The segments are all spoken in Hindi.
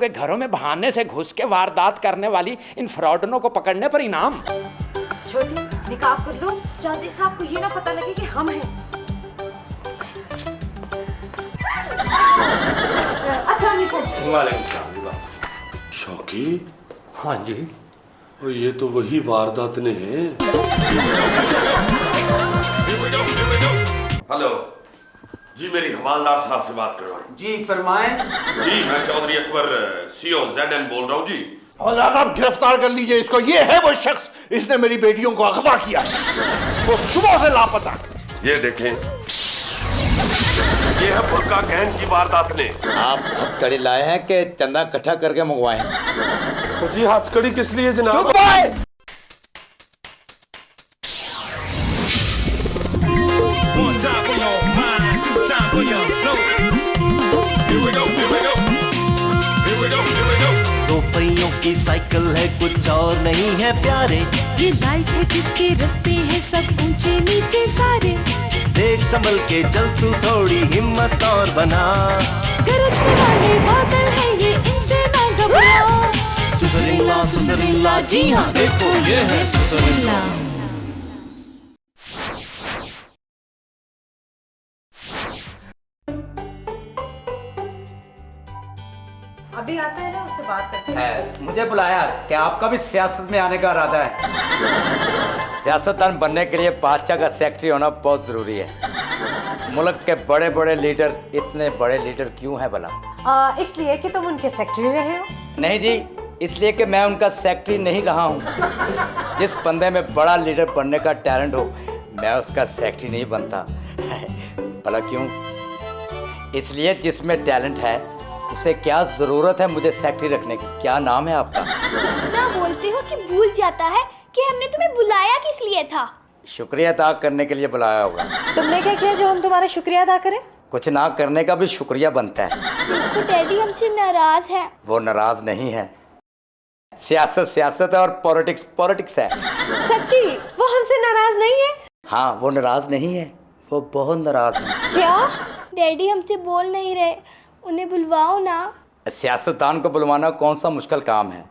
के घरों में बहाने से घुस के वारदात करने वाली इन फ्रॉडनों को पकड़ने पर इनाम। छोटी निकाह कर लो, चौधरी साहब को ये ना पता लगे कि हम हैं। अस्सलाम वालेकुम। वालेकुम सलाम। शौकी, हाँ जी। और ये तो वही वारदात ने हैं। हेलो जी, मेरी हवालदार साहब से बात करवाएं। जी फरमाएं। जी मैं चौधरी अकबर सीओ ZN बोल रहा हूँ जी। हवलदार साहब गिरफ्तार कर लीजिए इसको। ये है वो शख्स, इसने मेरी बेटियों को अगवा किया है। वो सुबह से लापता। ये देखें, ये है फुल्का गहन की वारदात ने। आप हथकड़ी लाए हैं कि चंदा इकट्ठा करके मंगवाए? तो जी हथकड़ी किस लिए जनाब? दो पहियों की साइकिल है, कुछ और नहीं है प्यारे। ये लाइफ है जिसके रास्ते हैं सब ऊंचे नीचे सारे। देख संभल के चल तू, थोड़ी हिम्मत और बना। गरजने वाले बादल है ये, इनसे ना घबरा। सुसरिल्ला सुसरिल्ला, जी हाँ देखो ये है सुसरिल्ला। अभी आता है ना, उससे बात करते हैं। है, मुझे बुलाया कि आपका भी सियासत में आने का इरादा है। सियासतदान बनने के लिए बादशाह का सेक्रेटरी होना बहुत जरूरी है। मुल्क के बड़े बड़े लीडर इतने बड़े लीडर क्यों हैं भला? इसलिए कि तुम उनके सेक्रेटरी रहे हो। नहीं जी, इसलिए कि मैं उनका सेक्रेटरी नहीं रहा हूँ। जिस बंदे में बड़ा लीडर बनने का टैलेंट हो, मैं उसका सेक्रेटरी नहीं बनता। भला क्यों? इसलिए जिसमें टैलेंट है उसे क्या जरूरत है मुझे सेक्रेटरी रखने की? क्या नाम है आपका? इतना बोलते हो कि भूल जाता है कि हमने तुम्हें बुलाया किस लिए था। शुक्रिया अदा करने के लिए बुलाया होगा। तुमने क्या किया जो हम तुम्हारा शुक्रिया अदा करें? कुछ ना करने का भी शुक्रिया बनता है। देखो डैडी हमसे नाराज है। वो नाराज नहीं है। सियासत सियासत है और पॉलिटिक्स पॉलिटिक्स है। सच्ची वो हमसे नाराज नहीं है? हाँ, वो नाराज नहीं है, वो बहुत नाराज है। क्या? डैडी हमसे बोल नहीं रहे, उन्हें बुलवाओ ना। सियासतदान को बुलवाना कौन सा मुश्किल काम है?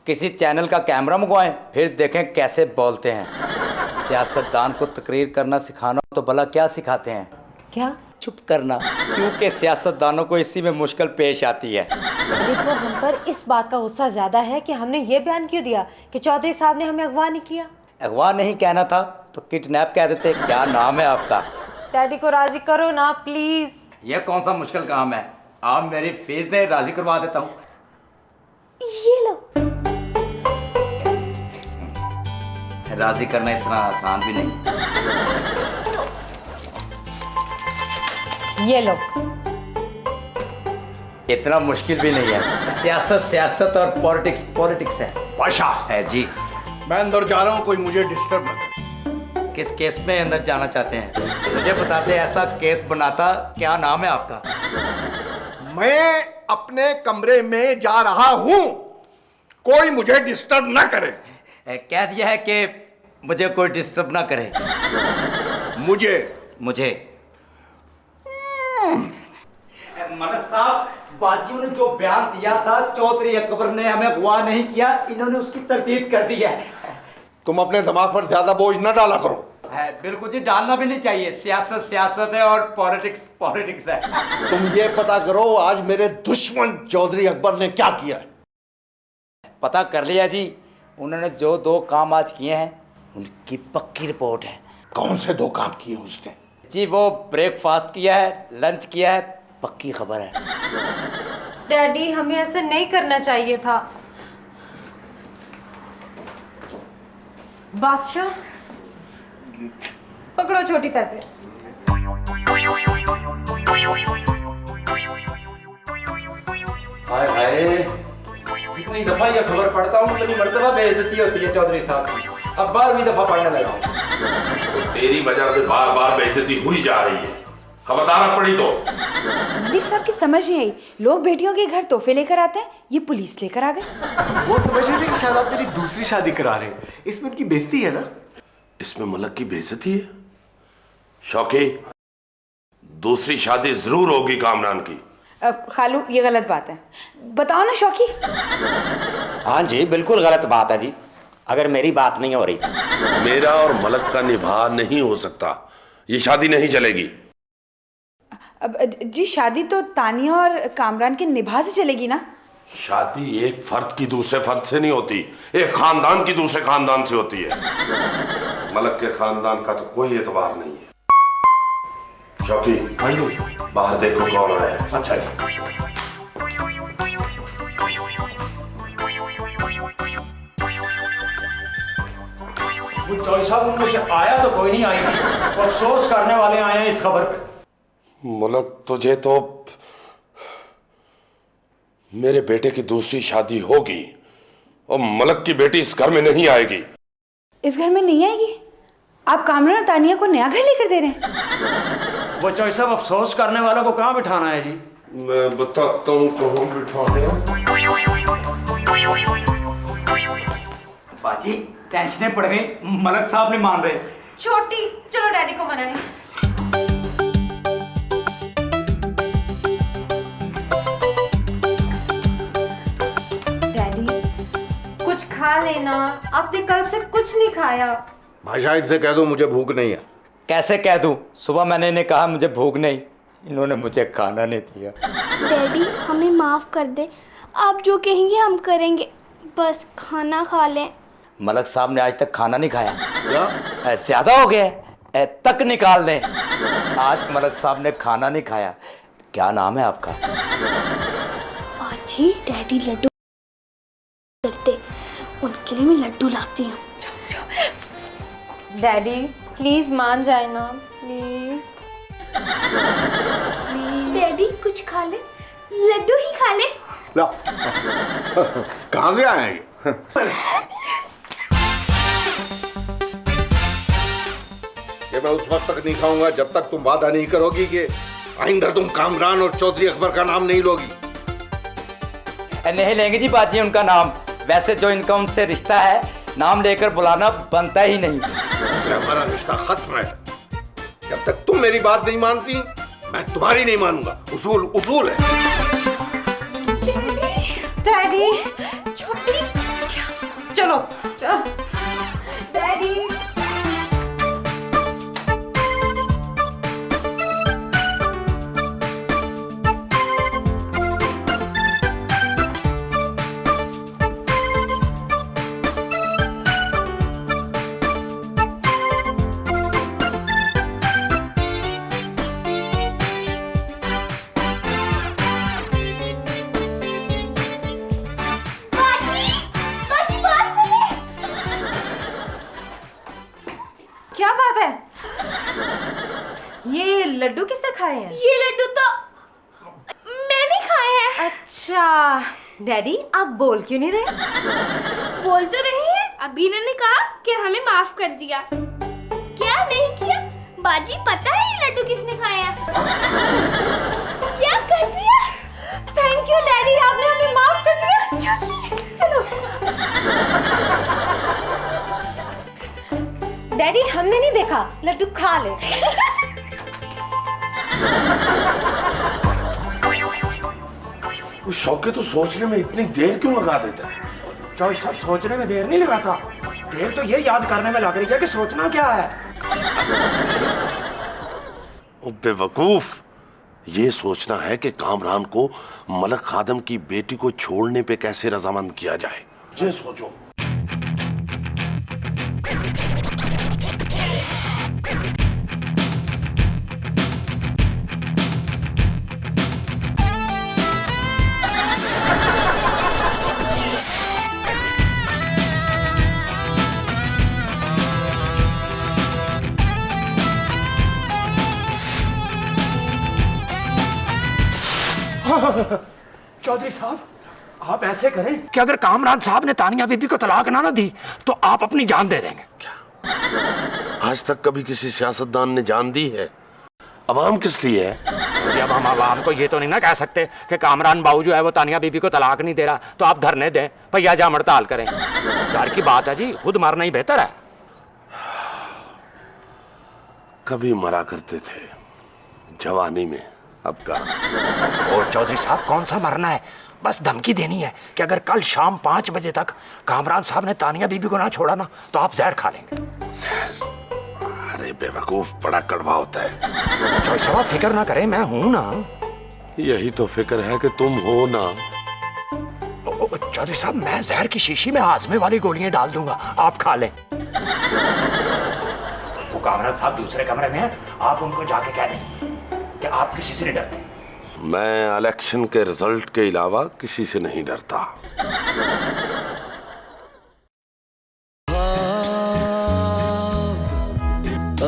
किसी चैनल का कैमरा मंगवाएं, फिर देखें कैसे बोलते हैं। सियासतदान को तकरीर करना सिखाना तो भला क्या सिखाते हैं? क्या? चुप करना, क्योंकि सियासतदानों को इसी में मुश्किल पेश आती है। देखो हम पर इस बात का गुस्सा ज्यादा है कि हमने ये बयान क्यों दिया कि चौधरी साहब ने हमें अगवा नहीं किया। अगवा नहीं कहना था तो किडनैप कह देते। क्या नाम है आपका? डैडी को राजी करो ना प्लीज। यह कौन सा मुश्किल काम है? आप मेरी फीस दे, राजी करवा देता हूँ। ये लो। राजी करना इतना आसान भी नहीं। ये लो। इतना मुश्किल भी नहीं है। सियासत सियासत और पॉलिटिक्स पॉलिटिक्स है। बादशाह है जी। मैं अंदर जा रहा हूँ, कोई मुझे डिस्टर्ब न करे। किस केस में अंदर जाना चाहते हैं? मुझे बताते ऐसा केस बनाता। क्या नाम है आपका? मैं अपने कमरे में जा रहा हूँ, कोई मुझे डिस्टर्ब न करे। कह दिया है कि मुझे कोई डिस्टर्ब ना करे। मुझे मलक साहब, बाजियों ने जो बयान दिया था चौधरी अकबर ने हमें अगवा नहीं किया, इन्होंने उसकी तरदीद कर दी है। तुम अपने दिमाग पर ज्यादा बोझ न डाला करो। है, बिल्कुल जी, डालना भी नहीं चाहिए। सियासत सियासत है और पॉलिटिक्स पॉलिटिक्स है। तुम ये पता करो आज मेरे दुश्मन चौधरी अकबर ने क्या किया। पता कर लिया जी। उन्होंने जो 2 काम आज किए हैं उनकी पक्की रिपोर्ट है। कौन से 2 काम किए उसने? जी, वो ब्रेकफास्ट किया है, लंच किया है, पक्की खबर है। डैडी हमें ऐसा नहीं करना चाहिए था। बादशाह पकड़ो छोटी पैसे। हाय हाय, जितनी दफा ये खबर पढ़ता हूँ उतनी मर्तबा बेइज्जती होती है चौधरी साहब। अब 12वीं दफा पढ़ने लगा हूँ। तो तेरी वजह से बार बार बेइज्जती हुई जा रही है। खबरदार पड़ी तो। मलिक साहब की समझ नहीं आई, लोग बेटियों के घर तोहफे लेकर आते हैं, ये पुलिस लेकर आ गए। वो समझ रहे थे कि शायद आप मेरी दूसरी शादी करा रहे हैं। इसमें उनकी बेइज्जती है ना? इसमें मलक की बेइज्जती है? शौकी, दूसरी शादी जरूर होगी कामरान की। खालू ये गलत बात है, बताओ ना शौकी। हाँ जी, बिल्कुल गलत बात है जी, अगर मेरी बात नहीं हो रही थी। मेरा और मलक का निभाव नहीं हो सकता, ये शादी नहीं चलेगी। अब जी शादी तो तानिया और कामरान के निभा से चलेगी ना। शादी एक फर्द की दूसरे फर्द से नहीं होती, एक खानदान की दूसरे खानदान से होती है। मलक के खानदान का तो कोई एतबार नहीं है। शौकी, बाहर देखो कौन आया है। अच्छा वो चौधरी साहब उनमें से आया तो कोई नहीं आई, अफसोस करने वाले आए हैं इस खबर पे। मलक, तुझे तो मेरे बेटे की दूसरी शादी होगी और मलक की बेटी इस घर में नहीं आएगी। इस घर में नहीं आएगी? आप कामरान और तानिया को नया घर लेकर दे रहे हैं? वो चौधरी साहब अफसोस करने वालों को कहाँ बिठाना है जी? मैं बताता हूँ कहाँ बिठाने। बाजी टेंशनें पड़ गई, मलक साहब नहीं मान रहे। छोटी, चलो डैडी को मनाएं। डैडी कुछ खा लेना, आपने कल से कुछ नहीं खाया। भाई से कह दो मुझे भूख नहीं है। कैसे कह दूं? सुबह मैंने इन्हें कहा मुझे भूख नहीं, इन्होंने मुझे खाना नहीं दिया। डैडी हमें माफ कर दे, आप जो कहेंगे हम करेंगे, बस खाना खा लें। मलक साहब ने आज तक खाना नहीं खाया। क्या? ज्यादा हो गया, तक निकाल दें। आज मलक साहब ने खाना नहीं खाया। क्या नाम है आपका? बाजी डैडी लड्डू करते, उनके लिए मैं लड्डू लाती हूँ। डैडी प्लीज मान जाए ना, प्लीज। डैडी कुछ खा ले, लड्डू ही खा ले। ला कहाँ से आए ये? ये मैं उस वक्त तक नहीं खाऊंगा जब तक तुम वादा नहीं करोगी कि आइंदा तुम कामरान और चौधरी अकबर का नाम नहीं लोगी। नहीं लेंगे जी बाजी उनका नाम। वैसे जो इनका उनसे रिश्ता है, नाम लेकर बुलाना बनता ही नहीं। उससे हमारा रिश्ता खत्म है। जब तक तुम मेरी बात नहीं मानती, मैं तुम्हारी नहीं मानूंगा। उसूल उसूल है। डैडी छोटी, चलो डैडी। क्या बात है? ये लड्डू किसने खाए हैं? ये लड्डू तो मैंने खाए हैं। अच्छा डैडी आप बोल क्यों नहीं रहे? बोल तो रहे हैं, अभी इन्होंने कहा कि हमें माफ कर दिया। क्या नहीं किया? बाजी पता है ये लड्डू किसने खाया है? क्या कर दिया? थैंक यू डैडी, आपने हमें माफ कर दिया। चलो डैडी हमने नहीं देखा, लड्डू खा ले। शौके तो सोचने में इतनी देर क्यों लगा देता है? चौधरी साहब सोचने में देर नहीं लगाता, देर तो ये याद करने में लग रही है कि सोचना क्या है। ओ बेवकूफ, ये सोचना है कि कामरान को मलक खादम की बेटी को छोड़ने पे कैसे रजामंद किया जाए, ये सोचो। चौधरी साहब आप ऐसे करें कि अगर कामरान साहब ने तानिया बीबी को तलाक ना दी तो आप अपनी जान दे देंगे। आज तक कभी किसी सियासतदान ने जान दी है? अवाम किस लिए है? जी अब हम आवाम को ये तो नहीं ना कह सकते कि कामरान बाबू जो है वो तानिया बीबी को तलाक नहीं दे रहा तो आप धरने दें, भैया जाम हड़ताल करें। घर की बात है जी, खुद मरना ही बेहतर है। कभी मरा करते थे जवानी में, अब का ओ चौधरी साहब, कौन सा मरना है? बस धमकी देनी है कि अगर कल शाम 5 बजे तक कामरान साहब ने तानिया बीबी को ना छोड़ा ना तो आप जहर खा लेंगे। जहर? अरे बेवकूफ, बड़ा कड़वा होता है। चौधरी साहब आप फिक्र ना करें, मैं हूं ना। यही तो फिक्र है कि तुम हो ना। चौधरी साहब, मैं जहर की शीशी में हाजमे वाली गोलियां डाल दूंगा, आप खा लें। वो कामरान साहब दूसरे कमरे में है, आप उनको जाके कह दें कि आप किसी से नहीं डरते। मैं इलेक्शन के रिजल्ट के अलावा किसी से नहीं डरता।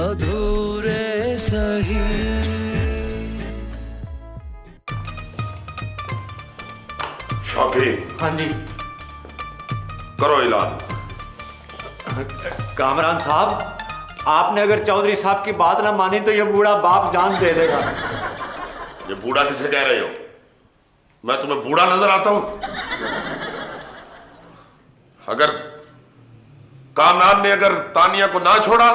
अधूरे सही। शौकी, हाँ जी। करो ऐलान। कामरान साहब, आपने अगर चौधरी साहब की बात ना मानी तो ये बूढ़ा बाप जान दे देगा। ये बूढ़ा किसे कह रहे हो? मैं तुम्हें बूढ़ा नजर आता हूं? अगर कामरान ने अगर तानिया को ना छोड़ा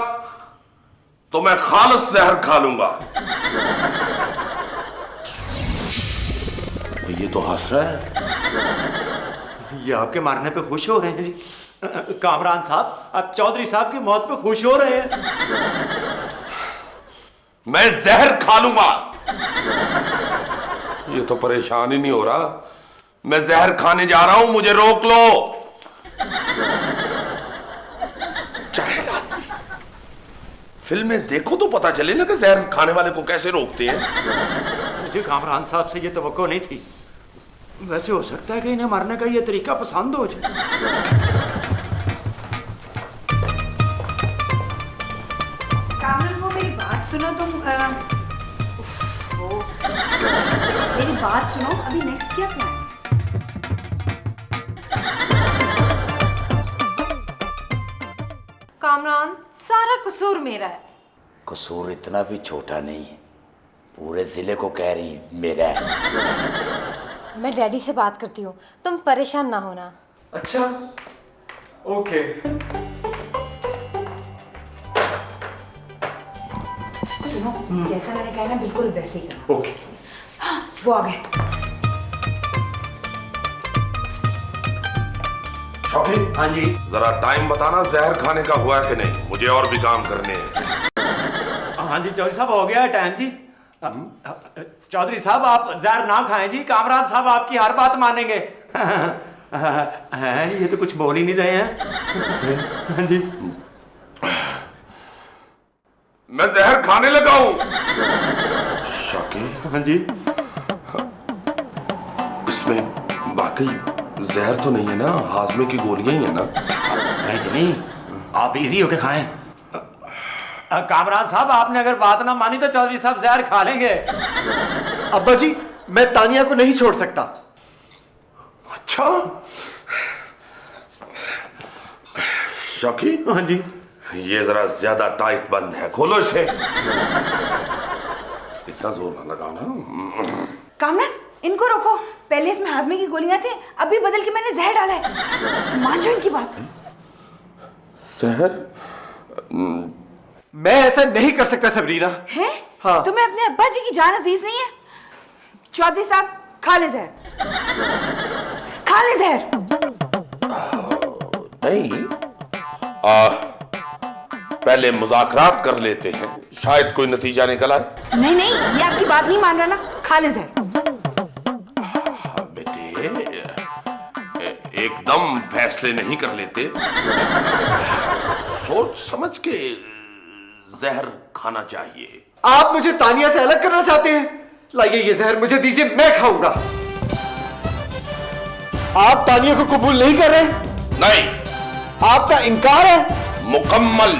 तो मैं खालिस जहर खा लूंगा। ये तो हंस रहा है। ये आपके मारने पे खुश हो रहे हैं जी। कामरान साहब, आप चौधरी साहब की मौत पे खुश हो रहे हैं। मैं जहर खा लूंगा। ये तो परेशान ही नहीं हो रहा। मैं जहर खाने जा रहा हूं, मुझे रोक लो। चाहे आदमी, फिल्में देखो तो पता चले ना कि जहर खाने वाले को कैसे रोकते हैं। मुझे कामरान साहब से ये तवक्को नहीं थी। वैसे हो सकता है कि इन्हें मारने का ये तरीका पसंद हो जाए। कामरान, वो मेरी बात सुनो तुम। मेरी बात सुनो, अभी नेक्स्ट क्या प्लान है? कामरान, सारा कसूर मेरा है। कसूर इतना भी छोटा नहीं है, पूरे जिले को कह रही है मेरा है। मैं डैडी से बात करती हूँ, तुम परेशान ना होना। अच्छा, ओके। सुनो, जैसा मैंने कहा ना बिल्कुल वैसे ही करना। ओके। हाँ, वो आ गए। शौकी, हाँ जी। जरा टाइम बताना, जहर खाने का हुआ है कि नहीं? मुझे और भी काम करने हैं। हाँ जी चौधरी साहब, हो गया टाइम जी। चौधरी साहब, आप जहर ना खाएं जी, कामरान साहब आपकी हर बात मानेंगे। ये तो कुछ बोल ही नहीं रहे हैं। हाँ जी। मैं जहर खाने लगा हूं। शौकी, हाँ जी। इसमें बाकी जहर तो नहीं है ना? हाजमे की गोलियां ही है ना? नहीं जी नहीं, आप इजी होके खाएं। कामरान साहब, आपने अगर बात ना मानी तो चौधरी साहब जहर खा लेंगे। अब्बा जी, मैं तानिया को नहीं छोड़ सकता। अच्छा शौकी, हाँ जी। ये जरा ज्यादा टाइट बंद है, खोलो इसे। इतना जोर ना लगाओ ना। कामरान, इनको रोको। पहले इसमें हाजमे की गोलियां थे, अभी बदल के मैंने जहर डाला है। मान जाओ इनकी बात। जहर? मैं ऐसा नहीं कर सकता सबरीना। है? हाँ। तुम्हें अपने अब्बा जी की जान अजीज नहीं है? चौधरी साहब, खा ले जहर। खा ले जहर। नहीं, पहले मुज़ाकरात कर लेते हैं, शायद कोई नतीजा निकल आए। नहीं नहीं, ये आपकी बात नहीं मान रहा ना। खा ले जहर। बेटे, एकदम फैसले नहीं कर लेते, सोच समझ के जहर खाना चाहिए। आप मुझे तानिया से अलग करना चाहते हैं? लाइए ये जहर मुझे दीजिए, मैं खाऊंगा। आप तानिया को कबूल नहीं कर रहे? नहीं। आपका इनकार है? मुकम्मल।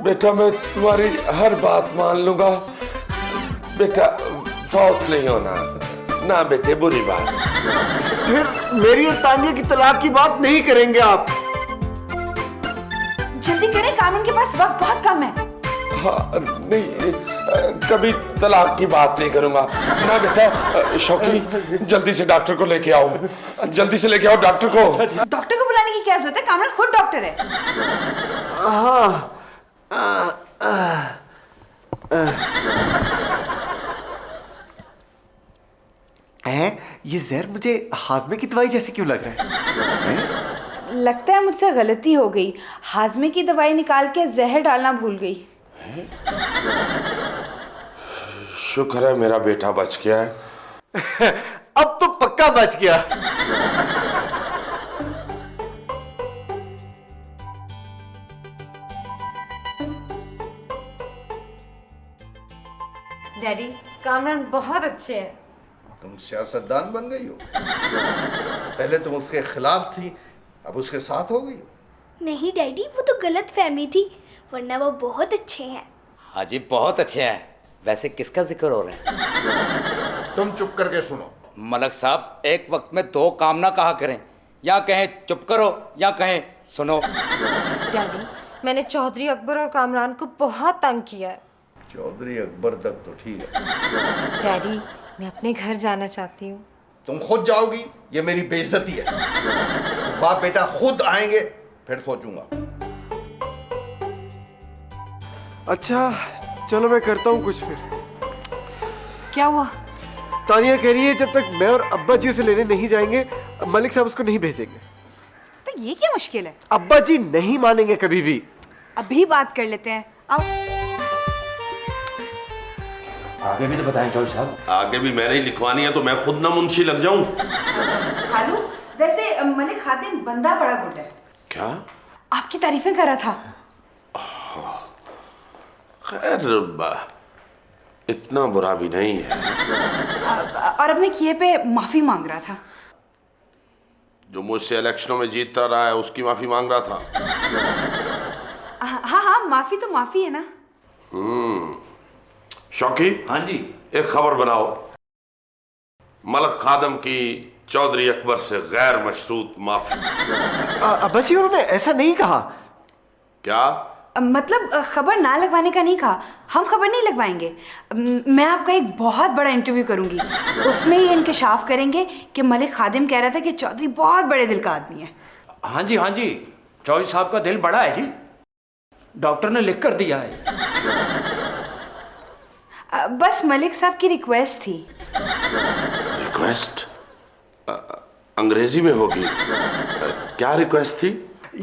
बेटा, मैं तुम्हारी हर बात मान लूंगा। बेटा, फौत नहीं होना ना बेटे, बुरी बात। फिर मेरी और तानिया की तलाक की बात नहीं करेंगे आप? जल्दी करें, कामरान के पास वक्त बहुत कम है। हाँ, नहीं, कभी तलाक की बात नहीं करूंगा ना बेटा। शौकी, जल्दी से डॉक्टर को लेके आओ, जल्दी से लेके आओ डॉक्टर को। डॉक्टर को बुलाने की क्या जरूरत है? कामरान खुद डॉक्टर है। ये जहर मुझे हाजमे की दवाई जैसे क्यों लग रहा है? लगता है मुझसे गलती हो गई, हाजमे की दवाई निकाल के जहर डालना भूल गई। शुक्र है मेरा बेटा बच गया है। अब तो पक्का बच गया। डैडी, कामरान बहुत अच्छे हैं। तुम सियासतदान बन गई हो। पहले तुम उसके खिलाफ थी, अब उसके साथ हो गई हो। नहीं डैडी, वो तो गलत फहमी थी, वरना वो बहुत अच्छे हैं। हाँ जी, बहुत अच्छे हैं। वैसे किसका जिक्र हो रहा है? तुम चुप करके सुनो। मलक साहब, एक वक्त में दो काम ना कहा करें। या कहें चुप करो या कहें सुनो। डैडी, मैंने चौधरी अकबर और कामरान को बहुत तंग किया है। चौधरी अकबर तक तो ठीक है। डैडी, मैं अपने घर जाना चाहती हूँ। तुम खुद जाओगी, ये मेरी बेइज्जती है। बाप बेटा खुद आएंगे, फिर सोचूंगा। अच्छा चलो, मैं करता हूँ कुछ फिर। क्या हुआ? तानिया कह रही है जब तक मैं और अब्बा जी उसे लेने नहीं जाएंगे, मलिक साहब उसको नहीं भेजेंगे। तो ये क्या मुश्किल है? अब्बा जी नहीं मानेंगे कभी भी। अभी बात कर लेते हैं, आओ। आगे भी तो बताएं चौधरी साहब। आगे भी मैंने ही लिखवानी है तो मैं खुद ना मुंशी लग जाऊं। खालू, वैसे मलिक खातिम बंदा बड़ा गुड है। क्या? आपकी तारीफें कर रहा था। खैर, इतना बुरा भी नहीं है। और अपने किए पे माफी मांग रहा था। जो मुझसे इलेक्शनों में जीतता रहा है उसकी माफी मांग रहा था। हाँ हाँ, माफी तो माफी है ना। शौकी, हाँ जी। एक खबर बनाओ। मलक खादम की चौधरी अकबर से गैर मशरूत माफी। अब्बा जी उन्होंने ऐसा नहीं कहा। क्या? मतलब खबर ना लगवाने का नहीं कहा, हम खबर नहीं लगवाएंगे। मैं आपका एक बहुत बड़ा इंटरव्यू करूंगी, उसमें ये इंकशाफ करेंगे कि मलिक खादिम कह रहा था कि चौधरी बहुत बड़े दिल का आदमी है। हाँ जी, हाँ जी, चौधरी साहब का दिल बड़ा है जी, डॉक्टर ने लिख कर दिया है। बस मलिक साहब की रिक्वेस्ट थी। रिक्वेस्ट? अंग्रेजी में होगी। क्या रिक्वेस्ट थी?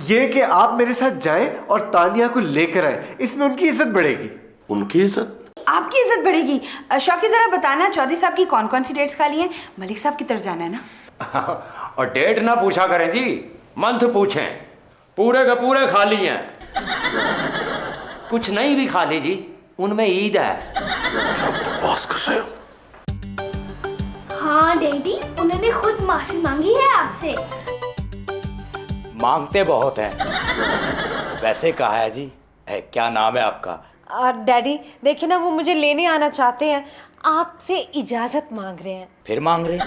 ये कि आप मेरे साथ जाएं और तानिया को लेकर आए, इसमें उनकी इज्जत बढ़ेगी। उनकी इज्जत? आपकी इज्जत बढ़ेगी। शौकी जरा बताना चौधरी साहब की कौन कौन सी डेट्स खाली हैं? मलिक साहब की तरफ जाना है ना। और डेट ना पूछा करें जी, मंथ पूछें। पूरे के पूरे खाली हैं, कुछ नहीं भी खाली जी, उनमें ईद है। क्या बकवास कर रहे हो? हाँ डैडी, उन्होंने खुद माफी मांगी है आपसे। मांगते बहुत हैं। वैसे कहा है जी, क्या नाम है आपका? और डैडी देखिए ना, वो मुझे लेने आना चाहते हैं, आपसे इजाजत मांग रहे हैं। फिर मांग रहे?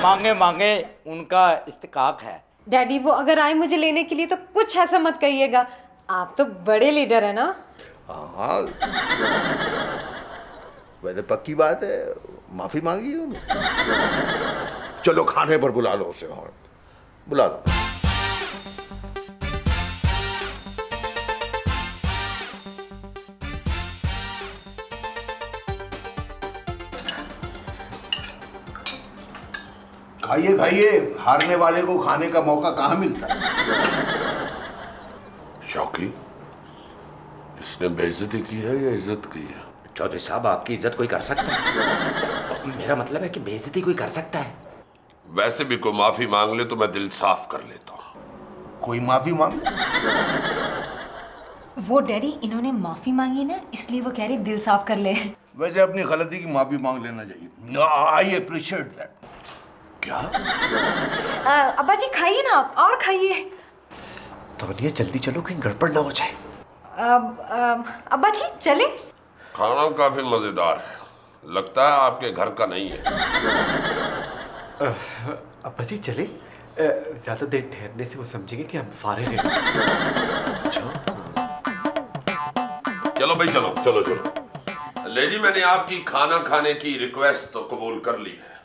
मांगे मांगे, उनका इस्तिकाक है। डैडी, वो अगर आए मुझे लेने के लिए तो कुछ ऐसा मत कहिएगा, आप तो बड़े लीडर है ना। हाँ, वैसे पक्की बात है, माफी मांगी है उन्होंने। चलो खाने पर बुला लो उसे, और बुला लो। खाइए खाइए, हारने वाले को खाने का मौका कहाँ मिलता है। शौकी, इसने बेइज्जती की है या इज्जत की है? चौधरी साहब, आपकी इज्जत कोई कर सकता है? मेरा मतलब है कि बेइज्जती कोई कर सकता है। वैसे भी कोई माफी मांग ले तो मैं दिल साफ कर लेता हूँ। कोई माफी मांग। वो डैडी, इन्होंने माफी मांगी ना, इसलिए वो कह रही दिल साफ कर ले। वैसे अपनी गलती की माफी मांग लेना चाहिए। I appreciate that. क्या? अब्बा जी खाइए ना आप, और खाइए। तानिया जल्दी चलो, कहीं गड़बड़ ना हो जाए। अब्बा जी चले? खाना काफी मजेदार है, लगता है आपके घर का नहीं है। अब्बा जी चले, ज्यादा देर ठहरने से वो समझेंगे कि हम फारिग हैं। चलो भाई चलो चलो चलो। ले जी, मैंने आपकी खाना खाने की रिक्वेस्ट तो कबूल कर ली है।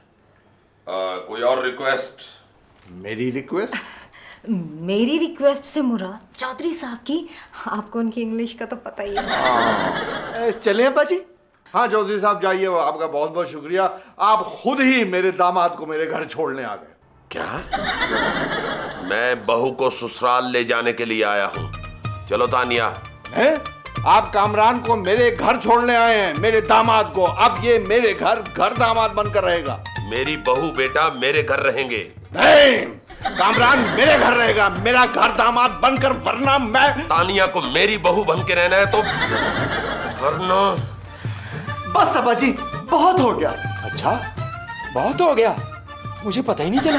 कोई और रिक्वेस्ट? मेरी रिक्वेस्ट? मेरी रिक्वेस्ट से मुराद चौधरी साहब की। आपको उनकी इंग्लिश का तो पता ही है। चले अब्बा जी? हाँ चौधरी साहब जाइए, आपका बहुत बहुत शुक्रिया। आप खुद ही मेरे दामाद को मेरे घर छोड़ने आ गए। क्या? मैं बहू को ससुराल ले जाने के लिए आया हूँ। चलो तानिया। हैं? आप कामरान को मेरे घर छोड़ने आए हैं, मेरे दामाद को। अब ये मेरे घर दामाद बनकर रहेगा। मेरी बहू बेटा मेरे घर रहेंगे। नहीं, कामरान मेरे घर रहेगा, मेरा घर दामाद बनकर, वरना मैं। तानिया को मेरी बहू बन के रहना है तो वरना। बस अब्बा जी, बहुत हो गया। अच्छा, बहुत हो गया, मुझे पता ही नहीं चला।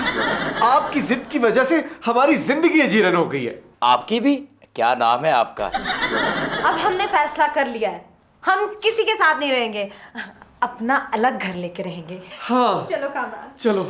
आपकी जिद की वजह से हमारी जिंदगी अजीरन हो गई है। आपकी भी? क्या नाम है आपका? अब हमने फैसला कर लिया है, हम किसी के साथ नहीं रहेंगे, अपना अलग घर लेके रहेंगे। हाँ चलो कामरान। चलो।